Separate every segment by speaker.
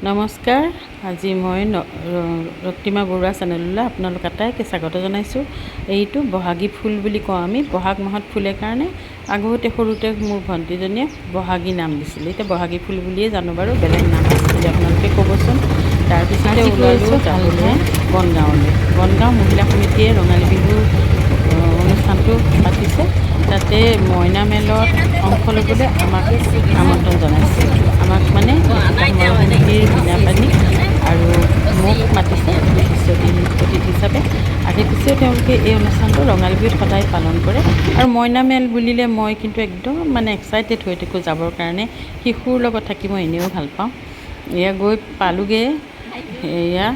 Speaker 1: নমস্কাৰ। আজি মই ৰক্তিমা বৰুৱা চেনেললৈ আপোনালোক আটাইকে স্বাগত জনাইছোঁ। এইটো বহাগী ফুল বুলি কওঁ আমি। বহাগ মাহত ফুলে কাৰণে আগতে সৰুতে মোৰ ভণ্টিজনীয়ে বহাগী নাম দিছিলে। এতিয়া বহাগী ফুল বুলিয়ে জানো বাৰু, বেলেগ নাম আছিলে আপোনালোকে ক'বচোন। তাৰপিছতে ওলালোঁ যাবলৈ বনগাঁৱলৈ। বনগাঁও মহিলা সমিতিয়ে ৰঙালী বিহু অনুষ্ঠানটো পাতিছে। তাতে মইনা মেলত অংশ ল'বলৈ আমাক আমন্ত্ৰণ জনাইছে। আমাক মানে সমিতিৰ বীণাপাণি আৰু মোক মাতিছে অতিথি হিচাপে। আগে পিছেও তেওঁলোকে এই অনুষ্ঠানটো ৰঙালী বিহুত সদায় পালন কৰে। আৰু মইনা মেল বুলিলে মই কিন্তু একদম মানে এক্সাইটেড হৈ থাকোঁ যাবৰ কাৰণে। শিশুৰ লগত থাকি মই এনেও ভাল পাওঁ। এয়া গৈ পালোগৈ। এয়া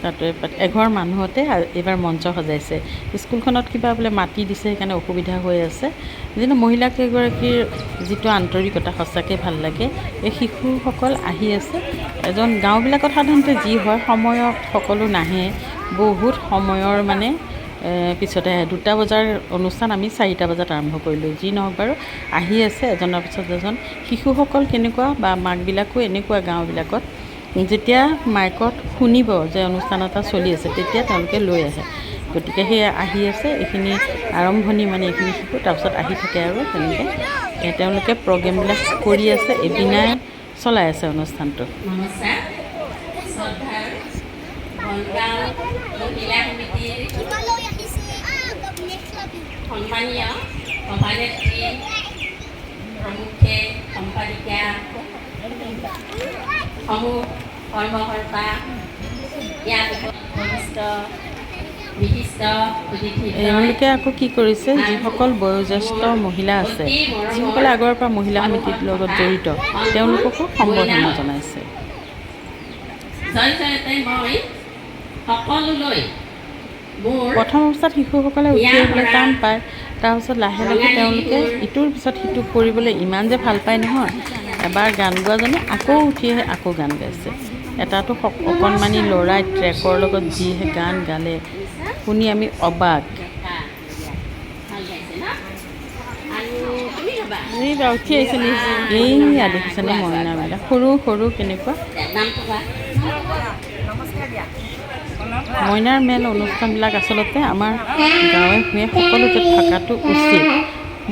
Speaker 1: তাতে এঘৰ মানুহতে এইবাৰ মঞ্চ সজাইছে। স্কুলখনত কিবা বোলে মাটি দিছে, সেইকাৰণে অসুবিধা হৈ আছে। যেনে মহিলাকেইগৰাকীৰ যিটো আন্তৰিকতা সঁচাকৈ ভাল লাগে। এই শিশুসকল আহি আছে। গাঁওবিলাকত সাধাৰণতে যি হয় সময়ত সকলো নাহে, বহুত সময়ৰ মানে পিছতে আহে। 2টা বজাৰ অনুষ্ঠান আমি 4টা বজাত আৰম্ভ কৰিলোঁ। যি নহওক বাৰু আহি আছে এজনৰ পিছত এজন। শিশুসকল কেনেকুৱা বা মাকবিলাকো এনেকুৱা গাঁওবিলাকত যেতিয়া মাইকত শুনিব যে অনুষ্ঠান এটা চলি আছে, তেতিয়া তেওঁলোকে লৈ আহে। গতিকে সেয়া আহি আছে। এইখিনি আৰম্ভণি মানে এইখিনি শিশু, তাৰপিছত আহি থাকে আৰু তেনেকৈ তেওঁলোকে প্ৰগ্ৰেমবিলাক কৰি আছে। এদিনাই চলাই আছে অনুষ্ঠানটো।
Speaker 2: নমস্কাৰ। শ্ৰদ্ধাৰ বনগাঁও মহিলা সমিতিৰ সন্মানীয় সভানেত্ৰী, প্ৰমুখে সম্পাদিকা, সমূহ কৰ্মকৰ্তা, ইয়াত বিশিষ্ট অতিথি।
Speaker 1: এওঁলোকে আকৌ কি কৰিছে, যিসকল বয়োজ্যেষ্ঠ মহিলা আছে, যিসকলে আগৰ পৰা মহিলা সমিতিৰ লগত জড়িত, তেওঁলোককো সম্বৰ্ধনা জনাইছে। প্ৰথম অৱস্থাত শিশুসকলে উঠি আহিবলৈ টান পায়। তাৰপিছত লাহে লাহে তেওঁলোকে ইটোৰ পিছত সিটো কৰিবলৈ ইমান যে ভাল পায় নহয়। এবাৰ গান গোৱাজনে আকৌ উঠি আহি আকৌ গান গাইছে। এটাতো অকণমানি ল'ৰাই ট্ৰেকৰ লগত যিহে গান গালে শুনি আমি অবাক। উঠি আহিছে এইয়া দেখিছেনে মইনাবিলাক সৰু সৰু কেনেকুৱা। মইনাৰ মেল অনুষ্ঠানবিলাক আচলতে আমাৰ গাঁৱে ভূঞে সকলোতে থকাটো উচিত।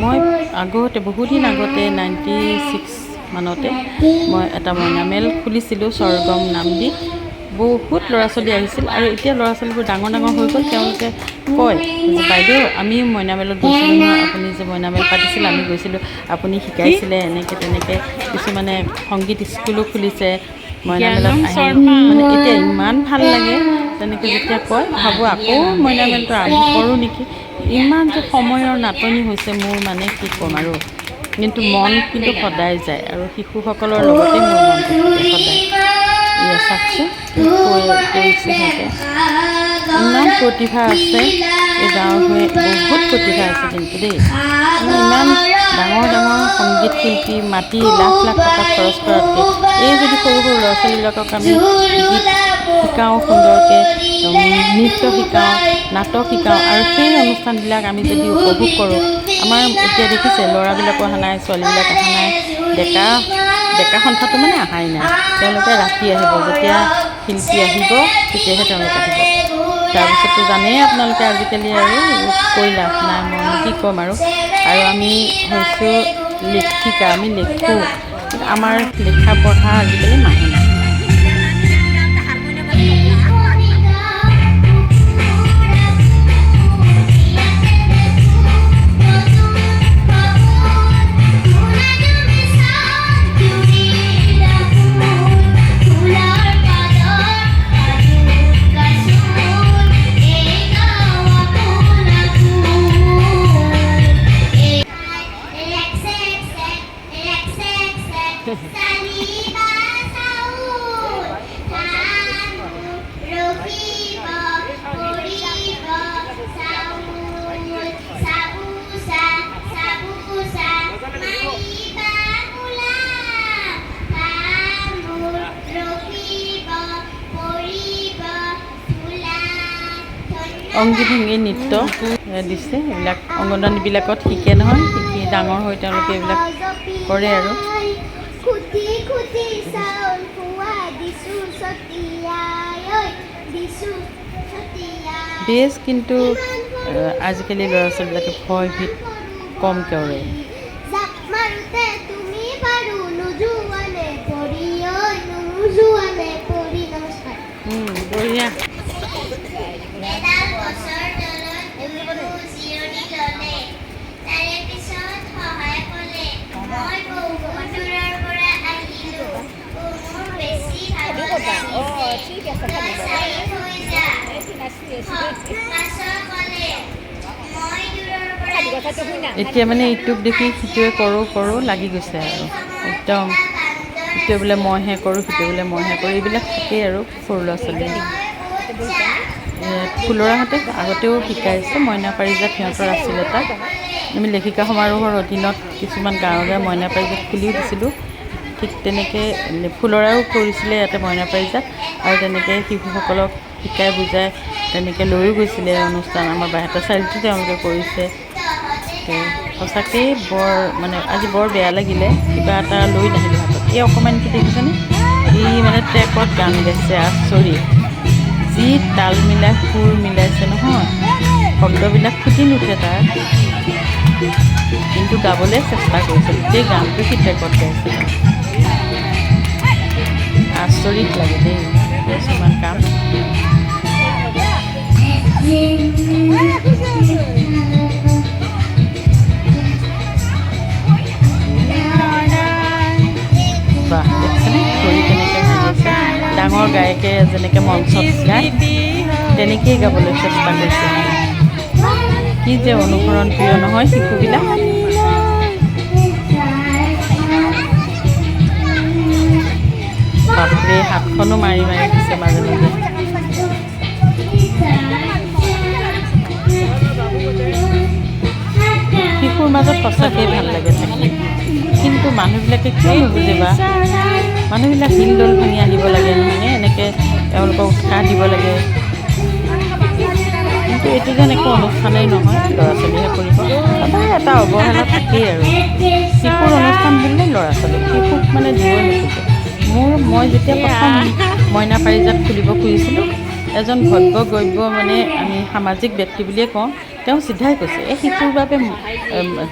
Speaker 1: মই আগতে বহুদিন আগতে 96 মানতে মই এটা মইনা মেল খুলিছিলোঁ, স্বৰ্গম নাম দি। বহুত ল'ৰা ছোৱালী আহিছিল। আৰু এতিয়া ল'ৰা ছোৱালীবোৰ ডাঙৰ ডাঙৰ হৈ গ'ল। তেওঁলোকে কয় যে বাইদেউ আমি মইনা মেলত গৈছিলোঁ নহয়, আপুনি যে মইনা মেল পাতিছিল আমি গৈছিলোঁ, আপুনি শিকাইছিলে এনেকৈ তেনেকৈ। কিছুমানে সংগীত স্কুলো খুলিছে। মইনা মেলত আহি মানে এতিয়া ইমান ভাল লাগে। তেনেকৈ যেতিয়া কয় ভাবোঁ আকৌ মইনা মেলটো আৰম্ভ কৰোঁ নেকি। ইমান যে সময়ৰ নাটনি হৈছে মোৰ, মানে কি ক'ম আৰু। কিন্তু মন কিন্তু সদায় যায়, আৰু শিশুসকলৰ লগতে মোৰ মনটো থাকে সদায়। এয়া চাওকচোন কৰিছে সিহঁতে। ইমান প্ৰতিভা আছে এই গাঁৱৰ হৈ, বহুত প্ৰতিভা আছে কিন্তু দেই। ইমান ডাঙৰ ডাঙৰ সংগীত শিল্পী মাতি লাখ লাখ টকা খৰচ কৰাতকৈ এই যদি সৰু সৰু ল'ৰা ছোৱালীবিলাকক আমি গীত শিকাওঁ, সুন্দৰকৈ নৃত্য শিকাওঁ, নাটক শিকাওঁ, আৰু সেই অনুষ্ঠানবিলাক আমি যদি উপভোগ কৰোঁ। আমাৰ এতিয়া দেখিছে ল'ৰাবিলাকো অহা নাই, ছোৱালীবিলাক অহা নাই, ডেকা সন্থাটো মানে অহাই নাই। তেওঁলোকে ৰাতি আহিব, যেতিয়া শিল্পী আহিব তেতিয়াহে তেওঁলোক আহিব। তাৰপিছততো জানেই আপোনালোকে আজিকালি আৰু কৈ লাভ নাই, মইনো কি ক'ম আৰু। আমি হৈছোঁ লেখিকা, আমি লেখোঁ, কিন্তু আমাৰ লিখা পঢ়া আজিকালি মানুহ নাই। অংগী ভংগী নৃত্য দিছে। এইবিলাক অংগনবাড়ীবিলাকত শিকে নহয়, শিকি ডাঙৰ হৈ তেওঁলোকে এইবিলাক কৰে আৰু। বেছ কিন্তু আজিকালি ল'ৰা ছোৱালীবিলাকে ভয় ভীত কম কৰে। বঢ়িয়া। এতিয়া মানে ইটোক দেখি সিটোৱে কৰোঁ লাগি গৈছে আৰু একদম। সিটোৱে বোলে মইহে কৰোঁ, সিটোৱে বোলে মইহে কৰোঁ, এইবিলাক থাকেই আৰু সৰু ল'ৰা ছোৱালী। ফুলৰাহঁতে আগতেও শিকাইছে, মইনা পাৰিজাত সিহঁতৰ আছিল এটা। আমি লেখিকা সমাৰোহৰ অধীনত কিছুমান গাঁৱে মইনা পাৰিজাত খুলিও দিছিলোঁ। ঠিক তেনেকৈ ফুলৰাও কৰিছিলে ইয়াতে মইনা পাৰিজাত, আৰু তেনেকৈ শিশুসকলক শিকাই বুজাই তেনেকৈ লৈও গৈছিলে অনুষ্ঠান। আমাৰ বাহঁতৰ চাৰিআলিতো তেওঁলোকে কৰিছে। সঁচাকেই আজি বৰ বেয়া লাগিলে, কিবা এটা লৈ নাহিলোঁ হাতত। এই অকণমানটো দেখিছেনে, ই মানে ট্ৰেকত গান গাইছে, আচৰিত। যি তাল মিলাই সুৰ মিলাইছে নহয়, শব্দবিলাক ফুটি নুঠে তাৰ, কিন্তু গাবলৈ চেষ্টা কৰিছে। গোটেই গানটো সি ট্ৰেকত গাইছে। আচৰিত লাগে দেই কিছুমান কাম। বাহ, দেখিছেনে ঘড়ী কেনেকৈ ভাঙিছে। ডাঙৰ গায়কে যেনেকৈ মঞ্চত গায় তেনেকেই গাবলৈ চেষ্টা কৰিছে। কি যে অনুকৰণ প্ৰিয় নহয় শিশুবিলাক। বাপৰে, হাতখনো মাৰি মাৰি দিছে মাজে মাজে। শিশুৰ মাজত সঁচাকৈ ভাল লাগে থাকি, কিন্তু মানুহবিলাকে কিয় নুবুজে বা। মানুহবিলাক হিলদল ভাঙি আহিব লাগে নহয়নে, এনেকৈ তেওঁলোকক উৎসাহ দিব লাগে। কিন্তু এইটো যেন একো অনুষ্ঠানেই নহয়, ল'ৰা ছোৱালীহে কৰিব। সদায় এটা অৱহেলা থাকেই আৰু। শিশুৰ অনুষ্ঠান বুলিলে ল'ৰা ছোৱালী, শিশুক মানে দিবই নোখোজে। মই যেতিয়া প্ৰথম মইনা পাৰিজাত খুলিব খুজিছিলোঁ, এজন ভব্য গব্য মানে আমি সামাজিক ব্যক্তি বুলিয়ে কওঁ, তেওঁ চিধাই কৈছে এই শিশুৰ বাবে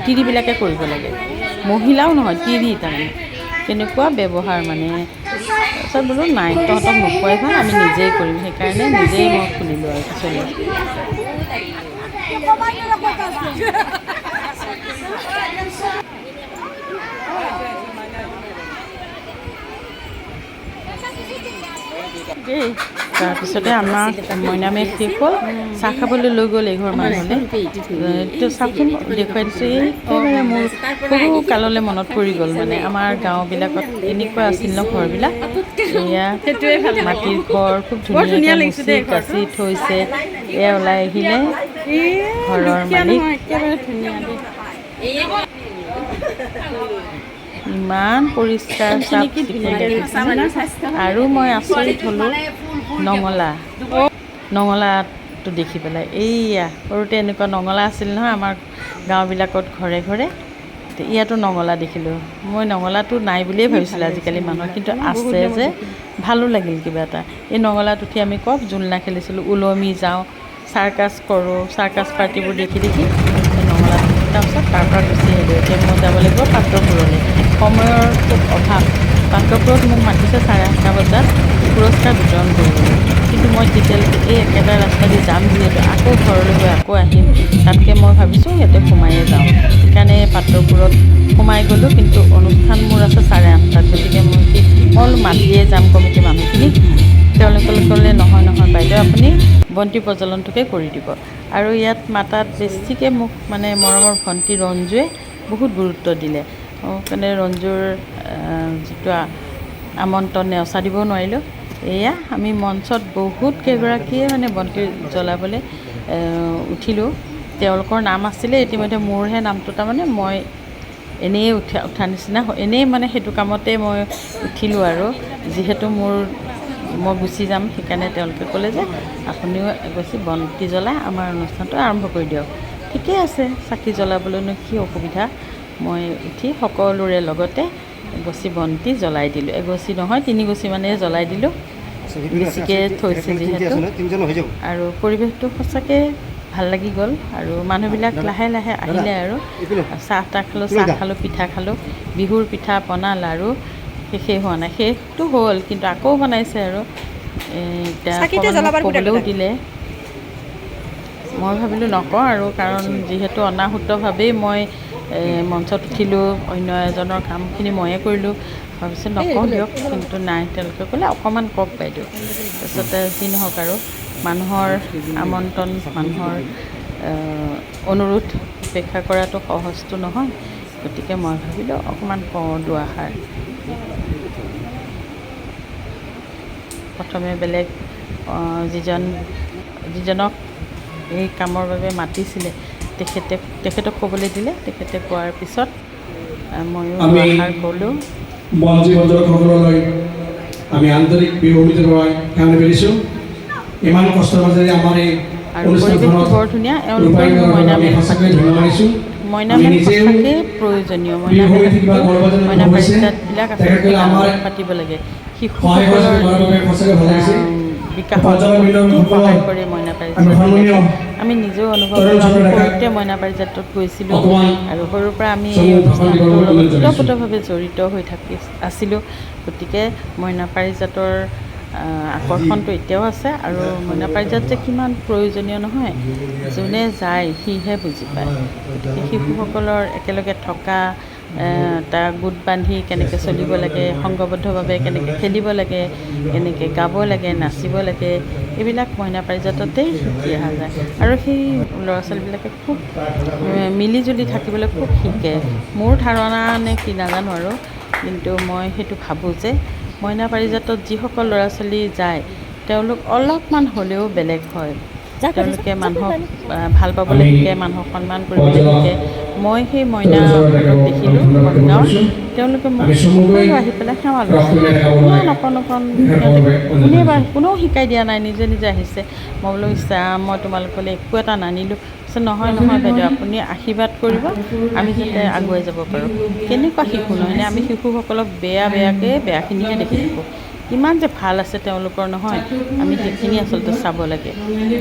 Speaker 1: তিৰিবিলাকে কৰিব লাগে, মহিলাও নহয় তিৰি। তাৰমানে তেনেকুৱা ব্যৱহাৰ মানে। তাৰপিছত বোলো নাই, তহঁতক নোখোৱাই ভাল, আমি নিজেই কৰিম। সেইকাৰণে নিজেই মই খুলিলোঁ আৰু পিছলৈ। দেই তাৰপিছতে আমাৰ মইনামে শেষ হ'ল, চাহ খাবলৈ লৈ গ'ল এঘৰ মানুহলৈ। তো চাওকচোন দেখুৱাই দিছোঁ, একেবাৰে মোৰ সৰু কাললৈ মনত পৰি গ'ল। মানে আমাৰ গাঁওবিলাকত এনেকুৱা আছিল ন ঘৰবিলাক, এয়া মাটিৰ ঘৰ, খুব ধুনীয়াকৈ মুচি কাচি থৈছে। এয়া ওলাই আহিলে ঘৰৰ মালিক। ইমান পৰিষ্কাৰ চাফ চিকুণকৈ। আৰু মই আচৰিত হ'লোঁ নঙলাটো দেখি পেলাই। এইয়া সৰুতে এনেকুৱা নঙলা আছিল নহয় আমাৰ গাঁওবিলাকত ঘৰে ঘৰে। ইয়াতো নঙলা দেখিলোঁ। মই নঙলাটো নাই বুলিয়ে ভাবিছিলোঁ আজিকালি মানুহৰ, কিন্তু আছে যে ভালো লাগিল কিবা এটা। এই নঙলাত উঠি আমি কওক জোলনা খেলিছিলোঁ, ওলমি যাওঁ, চাৰ্কাছ কৰোঁ। চাৰ্কাছ পাৰ্টিবোৰ দেখি দেখি নঙলাত, তাৰপিছত তাৰপৰা গুচি আহিলোঁ। এতিয়া মই যাব লাগিব পাত্ৰপুৰলৈ। সময়ৰ খুব অভাৱ। পাত্ৰপুৰত মোক মাতিছে 8:30 বজাত পুৰস্কাৰ বিতৰণ কৰিবলৈ, কিন্তু মই তেতিয়ালৈকে এই একেটা ৰাস্তা দি যাম যিহেতু, আকৌ ঘৰলৈ গৈ আকৌ আহিম, তাতকৈ মই ভাবিছোঁ ইয়াতে সোমায়ে যাওঁ। সেইকাৰণে পাত্ৰপুৰত সোমাই গ'লোঁ, কিন্তু অনুষ্ঠান মোৰ আছে 8:30। গতিকে মই মাতিয়ে যাম কমিটি মানুহখিনিক। তেওঁলোকে ক'লে নহয় বাইদেউ, আপুনি বন্তি প্ৰজ্বলনটোকে কৰি দিব। আৰু ইয়াত মাতাত বেছিকৈ মোক মানে মৰমৰ ভণ্টি ৰঞ্জুৱে বহুত গুৰুত্ব দিলে। কাৰণে ৰঞ্জুৰ যিটো আমন্ত্ৰণ নেওচা দিব নোৱাৰিলোঁ। এয়া আমি মঞ্চত বহুত কেইগৰাকীয়ে মানে বন্তি জ্বলাবলৈ উঠিলোঁ। তেওঁলোকৰ নাম আছিলে, ইতিমধ্যে মোৰহে নামটো তাৰমানে মই এনেই উঠা নিচিনা, এনেই মানে সেইটো কামতে মই উঠিলোঁ। আৰু যিহেতু মই গুচি যাম, সেইকাৰণে তেওঁলোকে ক'লে যে আপুনিও এগছি বন্তি জ্বলাই আমাৰ অনুষ্ঠানটো আৰম্ভ কৰি দিয়ক। ঠিকেই আছে, চাকি জ্বলাবলৈনো কি অসুবিধা। মই উঠি সকলোৰে লগতে এগছি বন্তি জ্বলাই দিলোঁ। এগছি নহয় 3 গছি মানে জ্বলাই দিলোঁ। বেছিকৈ থৈছে যিহেতু আৰু পৰিৱেশটো সঁচাকৈ ভাল লাগি গ'ল আৰু মানুহবিলাক লাহে লাহে আহিলে আৰু চাহ খালোঁ পিঠা খালোঁ বিহুৰ পিঠা পনা লাড়ু শেষেই হোৱা নাই শেষটো হ'ল কিন্তু আকৌ বনাইছে আৰু এতিয়া ক'বলৈও দিলে মই ভাবিলোঁ নকওঁ আৰু কাৰণ যিহেতু অনাহুতভাৱেই মই মঞ্চত উঠিলোঁ অন্য এজনৰ কামখিনি ময়ে কৰিলোঁ ভাবিছোঁ নকওঁ দিয়ক কিন্তু নাই তেওঁলোকে ক'লে অকণমান কওক বাইদেউ তাৰপিছতে যি নহওক আৰু মানুহৰ আমন্ত্ৰণ মানুহৰ অনুৰোধ উপেক্ষা কৰাটো সহজটো নহয় গতিকে মই ভাবিলোঁ অকণমান কওঁ দুআষাৰ প্ৰথমে বেলেগ যিজনক এই কামৰ বাবে মাতিছিলে তেখেতক ক'বলৈ দিলে তেখেতে কোৱাৰ পিছত ময়ো দুআষাৰ ক'লোঁ
Speaker 3: সকললৈ আমি আন্তৰিক বিহু সেৱা কৰিছোঁ ইমান কষ্টৰ মাজেৰে আমাৰ এই
Speaker 1: আৰু পৰিৱেশটো বৰ ধুনীয়া এওঁলোকৰ মইনামেল সঁচাকৈ প্ৰয়োজনীয় মইনা পাৰিজাতবিলাক আচলতে পাতিব লাগে শিশুসকলৰ বিকাশত সহায় কৰে মইনা পাৰিজাতবিলাকে আমি নিজেও অনুভৱ কৰোঁ আমি সৰুতে মইনা পাৰিজাতত গৈছিলোঁ আৰু সৰুৰ পৰা আমি এই অনুষ্ঠানটোৰ লগত ওতঃপ্ৰোতভাৱে জড়িত হৈ আছিলোঁ গতিকে মইনা পাৰিজাতৰ আকৰ্ষণটো এতিয়াও আছে আৰু মইনা পাৰিজাত যে কিমান প্ৰয়োজনীয় নহয় যোনে যায় সিহে বুজি পায় গতিকে শিশুসকলৰ একেলগে থকা তাৰ গোট বান্ধি কেনেকৈ চলিব লাগে সংঘবদ্ধভাৱে কেনেকৈ খেলিব লাগে কেনেকৈ গাব লাগে নাচিব লাগে এইবিলাক মইনা পাৰিজাততেই শিকি অহা যায় আৰু সেই ল'ৰা ছোৱালীবিলাকে খুব মিলি জুলি থাকিবলৈ খুব শিকে মোৰ ধাৰণা নে কি নাজানো আৰু কিন্তু মই সেইটো ভাবোঁ যে মইনা পাৰিজাতত যিসকল ল'ৰা ছোৱালী যায় তেওঁলোক অলপমান হ'লেও বেলেগ হয় তেওঁলোকে মানুহক ভাল পাবলৈ শিকে মানুহক সন্মান কৰিবলৈ শিকে মই সেই মইনা দেখিলোঁ মৰিগাঁৱৰ তেওঁলোকে মোক আহি পেলাই সেৱা লৈছে ইমান অকণ কোনেও শিকাই দিয়া নাই নিজে নিজে আহিছে মই বোলো ইচ্ছা মই তোমালোকলৈ একো এটা নানিলোঁ নহয় বাইদেউ আপুনি আশীৰ্বাদ কৰিব আমি যাতে আগুৱাই যাব পাৰোঁ কেনেকুৱা শিশু নহয়নে আমি শিশুসকলক বেয়াখিনিহে দেখি থাকোঁ কিমান যে ভাল আছে তেওঁলোকৰ নহয় আমি সেইখিনি আচলতে চাব লাগে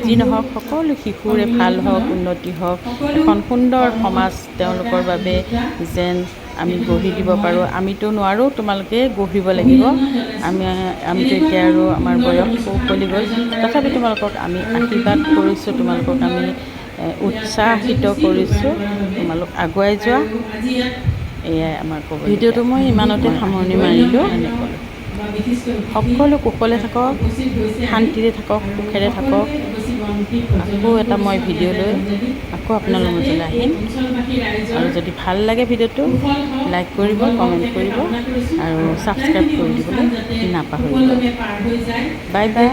Speaker 1: যি নহওক সকলো শিশুৰে ভাল হওক উন্নতি হওক এখন সুন্দৰ সমাজ তেওঁলোকৰ বাবে যেন আমি গঢ়ি দিব পাৰোঁ আমিতো নোৱাৰোঁ তোমালোকে গঢ়িব লাগিব আমিতো এতিয়া আৰু আমাৰ বয়স উকলি গ'ল তথাপি তোমালোকক আমি আশীৰ্বাদ কৰিছোঁ তোমালোকক আমি উৎসাহিত কৰিছোঁ তোমালোক আগুৱাই যোৱা এয়াই আমাৰ ক'ব ভিডিঅ'টো মই ইমানতে সামৰণি মাৰিলোঁ এনেকৈ সকলো কুশলে থাকক শান্তিৰে থাকক সুখেৰে থাকক আকৌ এটা মই ভিডিঅ' লৈ আকৌ আপোনালোকৰ মাজলৈ আহিম আৰু যদি ভাল লাগে ভিডিঅ'টো লাইক কৰিব কমেণ্ট কৰিব আৰু ছাবস্ক্ৰাইব কৰি দিবলৈ নাপাহৰিব বাই বাই